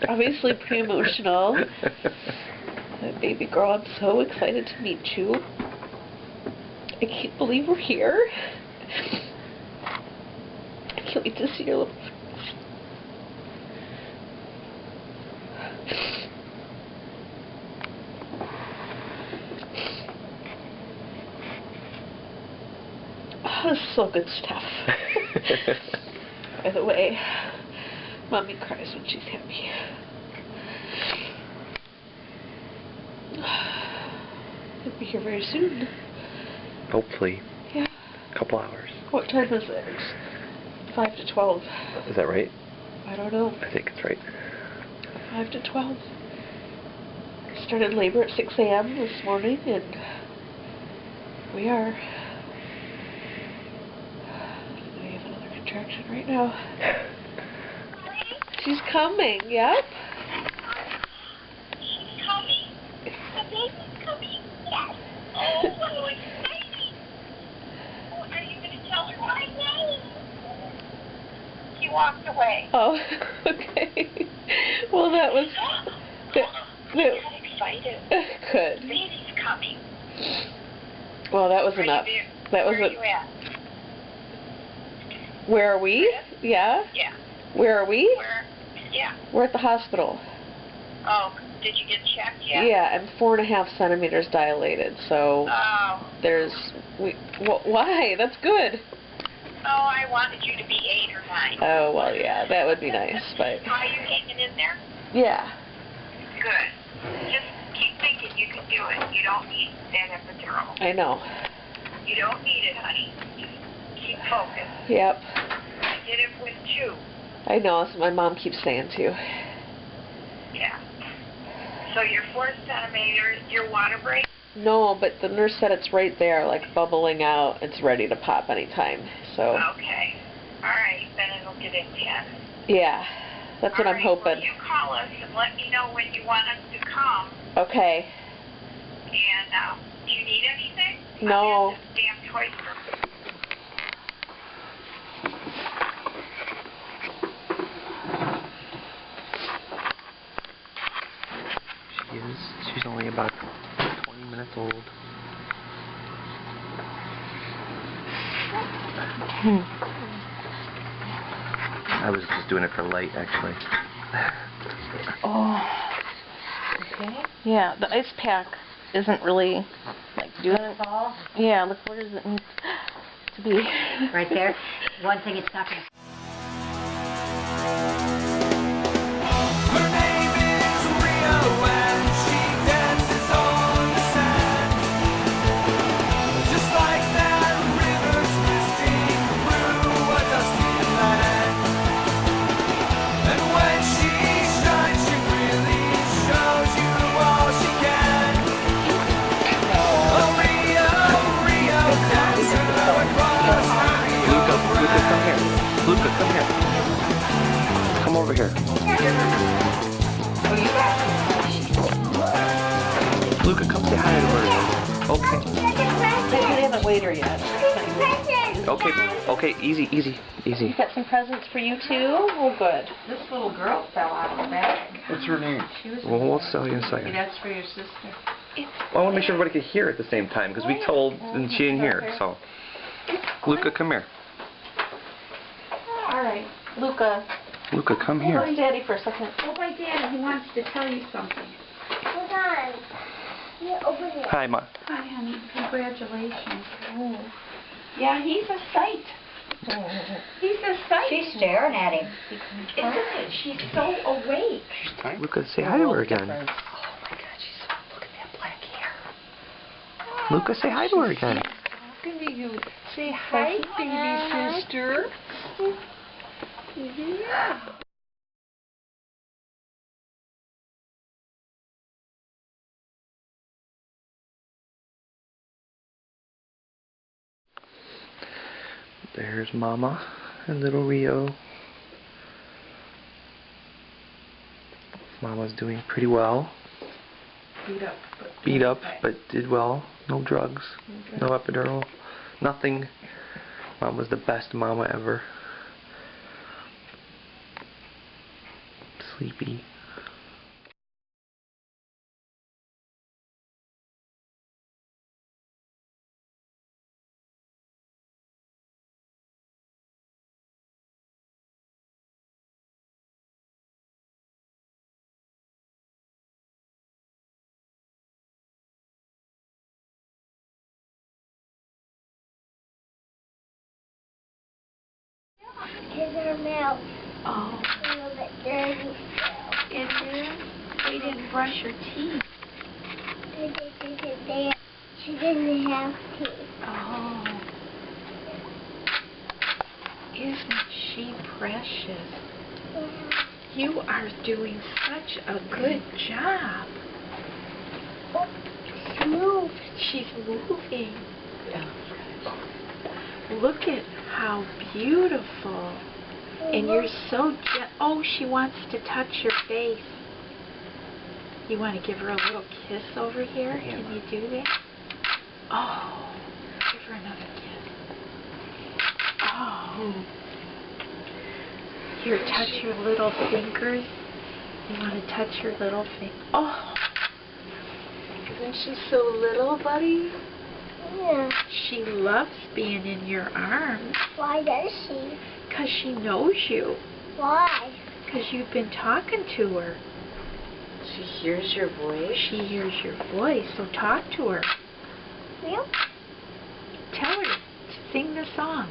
Obviously pretty emotional. Baby girl, I'm so excited to meet you. I can't believe we're here. I can't wait to see your little face. Oh, this is so good stuff. By the way, Mommy cries when she's happy. He'll be here very soon. Hopefully. Yeah. A couple hours. What time is it? It's 5 to 12. Is that right? I don't know. I think it's right. 5 to 12. I started labor at 6 a.m. this morning, and we are. I have another contraction right now. She's coming, yep. She's coming? The baby's coming? Yes. Oh, so exciting. Oh, are you going to tell her my name? She walked away. Oh, okay. Well, that was... I got excited. Good. The baby's coming. Well, that was enough. That was Where are you at? Where are we? Yeah? Yeah. Where are we? Where? Yeah. We're at the hospital. Oh, did you get checked yet? Yeah, I'm 4.5 centimeters dilated, so Oh. there's... why? That's good. Oh, I wanted you to be 8 or 9. Oh, well, yeah, that would be nice, but... Are you hanging in there? Yeah. Good. Just keep thinking you can do it. You don't need that epidural. I know. You don't need it, honey. Just keep focused. Yep. I did it with 2. I know, so my mom keeps saying too. Yeah. So you're 4 centimeters, your water break? No, but the nurse said it's right there, like bubbling out. It's ready to pop anytime, so... Okay. All right, then it'll get intense. Yeah, that's what I'm hoping. Well, you call us and let me know when you want us to come. Okay. And, do you need anything? No. I have this damn toy store. She's only about 20 minutes old. I was just doing it for light, actually. Oh. Okay. Yeah, the ice pack isn't really, like, doing it all. Yeah, look, where does it need to be? Right there. One thing it's not going to... Luca, come here. Come over here. Luca, come say hi to her. Okay. They haven't weighed her yet. Okay, easy. We got some presents for you too? Oh, good. This little girl fell out of the bag. What's her name? She was... Well, we'll tell you in a second. That's for your sister. Well, I want to make sure everybody could hear at the same time, because we told and she didn't hear, so. Luca, come here. All right. Luca. Luca, come here. Hold Daddy for a second. Oh, my Daddy, he wants to tell you something. Hold on. Yeah, over here. Hi, Ma. Hi, honey. Congratulations. Oh. Yeah, he's a sight. He's a sight. She's staring at him. Isn't it? She's so awake. Luca, say hi to her again. Oh, my God. Look at that black hair. Luca, say hi to her again. Talking to you. Say hi, baby sister. Yeah. There's Mama and little Rio. Mama's doing pretty well. Beat up, but did well. No drugs, no epidural, nothing. Mom was the best mama ever. sleepy. Here's her mouth. Oh, A little bit dirty still. is there? We didn't brush her teeth. She didn't have teeth. Oh. Isn't she precious? Yeah. You are doing such a good job. Oh, she moved. She's moving. Look at how beautiful. And you're so oh, she wants to touch your face. You want to give her a little kiss over here? Can you do that? Oh, give her another kiss. Oh. Here, touch your little fingers. You want to touch your little finger. Oh. Isn't she so little, buddy? Yeah. She loves being in your arms. Why does she? 'Cause she knows you. Why? 'Cause you've been talking to her. She hears your voice. She hears your voice, so talk to her. Real? Tell her to sing the song.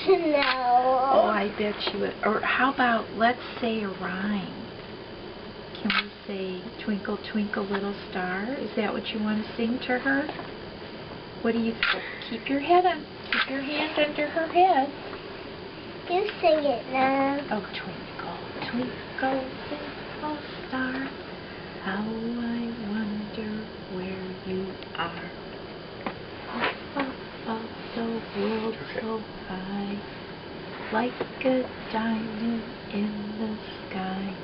No. Oh, I bet she would. Or how about, let's say a rhyme. Can we say, Twinkle, Twinkle, Little Star? Is that what you want to sing to her? What do you think? Keep your head on. Keep your hand under her head. You sing it now. Oh, twinkle, twinkle, little star, how I wonder where you are. Up above the world so high, like a diamond in the sky.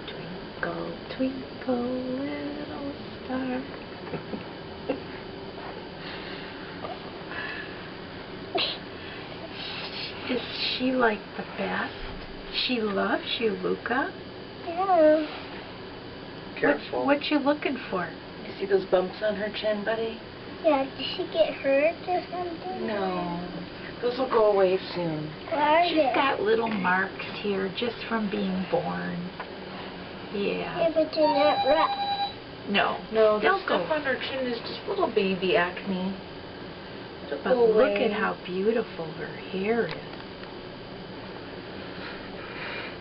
Twinkle, twinkle, little star. Is she like the best? She loves you, Luca. Yeah. Careful. What you looking for? You see those bumps on her chin, buddy? Yeah, did she get hurt or something? No. Those will go away soon. Where are She's they? got little marks here just from being born. Yeah, Yeah. but they're not rough. No. No, the They'll stuff go. on her chin is just little baby acne. It'll But go look away. at how beautiful her hair is.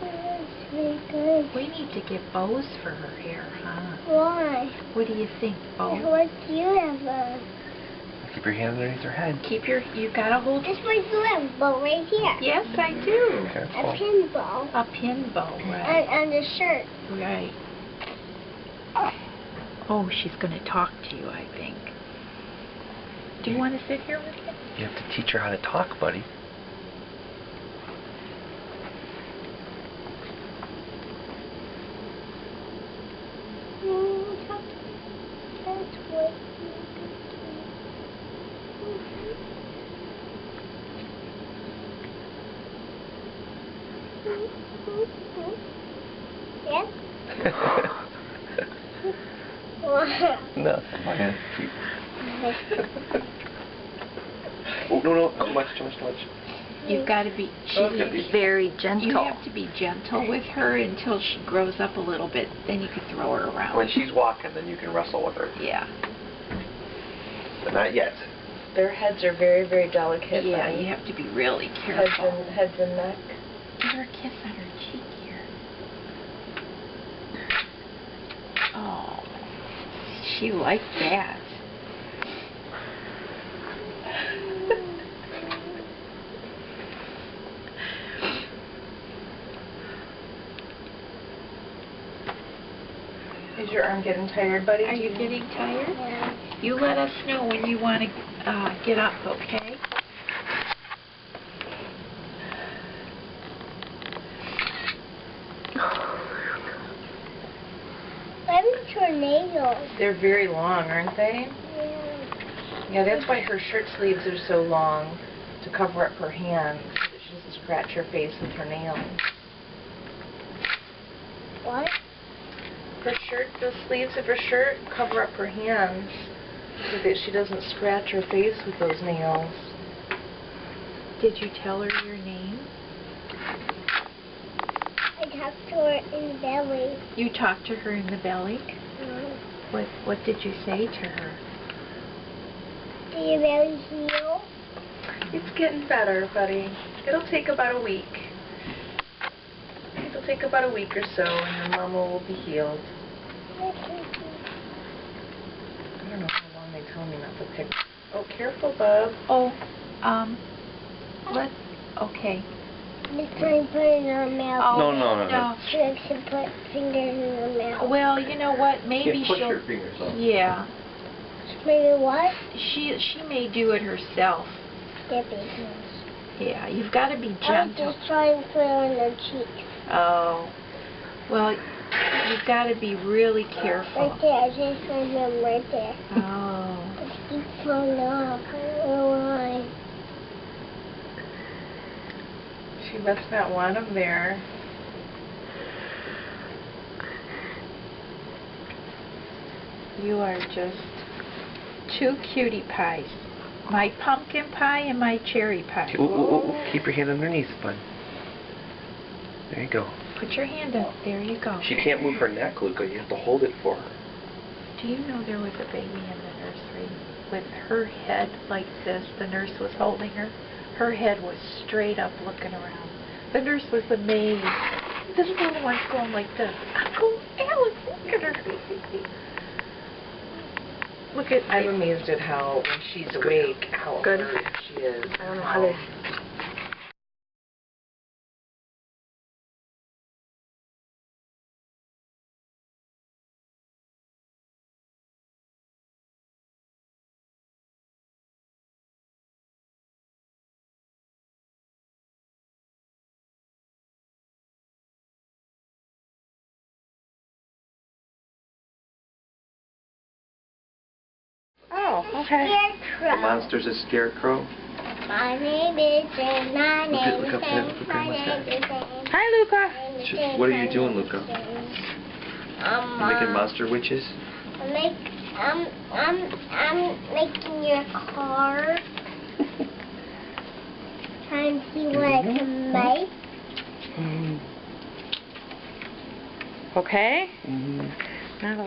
That's really good. We need to get bows for her hair, huh? Why? What do you think, bows? What do you have on? Keep your hand underneath her head. You gotta hold. This one you have a bow right here. Yes, I do. A Careful. pin bow. A pin bow, right? On the shirt. Right. Oh, she's gonna talk to you, I think. Do you want to sit here with me? You have to teach her how to talk, buddy. That's what Yes? No, my hand. Oh, no, too much. You've got to be. Very gentle. You have to be gentle with her until she grows up a little bit. Then you can throw her around. When she's walking, then you can wrestle with her. Yeah. But not yet. Their heads are very, very delicate. Yeah, buddy. you have to be really careful. Heads and neck. Give her a kiss on her cheek here. Oh, she liked that. Is your arm getting tired, buddy? Are you getting tired? Yeah. You let us know when you want to get up, okay? I'm tornadoes. They're very long, aren't they? Yeah. Yeah, that's why her shirt sleeves are so long, to cover up her hands, so that she doesn't scratch her face with her nails. What? Her shirt, the sleeves of her shirt cover up her hands so that she doesn't scratch her face with those nails. Did you tell her your name? I talked to her in the belly. You talked to her in the belly? What did you say to her? Do your belly heal? It's getting better, buddy. It'll take about a week. It'll take about a week or so, and then Mama will be healed. I don't know how long they tell me not to pick. Oh, careful, bub. Oh, okay. Just trying to put it in her mouth. No. She likes to put fingers in her mouth. Well, you know what? Maybe push she'll. your fingers up. Yeah. Maybe what? She may do it herself. Their business. Yeah, you've got to be I'm gentle. just trying to put it on her cheek. Oh. Well, you've got to be really careful. Right there. I just put them right there. Oh. It keeps falling off. I don't know why. She must not want them there. You are just two cutie pies. My pumpkin pie and my cherry pie. Ooh. Keep your hand underneath, bud. There you go. Put your hand up. There you go. She can't move her neck, Luca. You have to hold it for her. Do you know there was a baby in the nursery with her head like this? The nurse was holding her. Her head was straight up looking around. The nurse was amazed. This little one's going like this. Uncle Alex, look at her. Look at I'm amazed at how, when she's awake, how alert she is. I don't know how to... Oh, okay. The Scarecrow. monster's a scarecrow. My name is Jane. My name Look is up there. Jane. Look at My Grandma's name head. is Jane. Hi, Luca. It's just- what are you doing, Luca? You making monster witches? I'm making your car. Trying to see what I can make. Okay. Mm-hmm. Mama.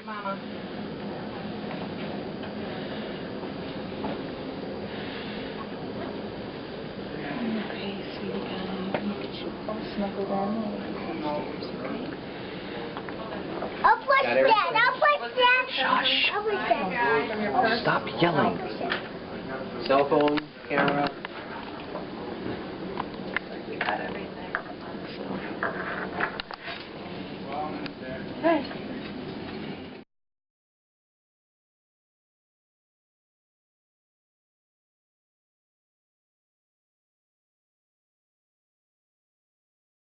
Okay, sweetie pie. I'll snuggle down. I'll push Got everything? that. I'll push that. Shush. I'll push that. Stop yelling. Cell phone, camera.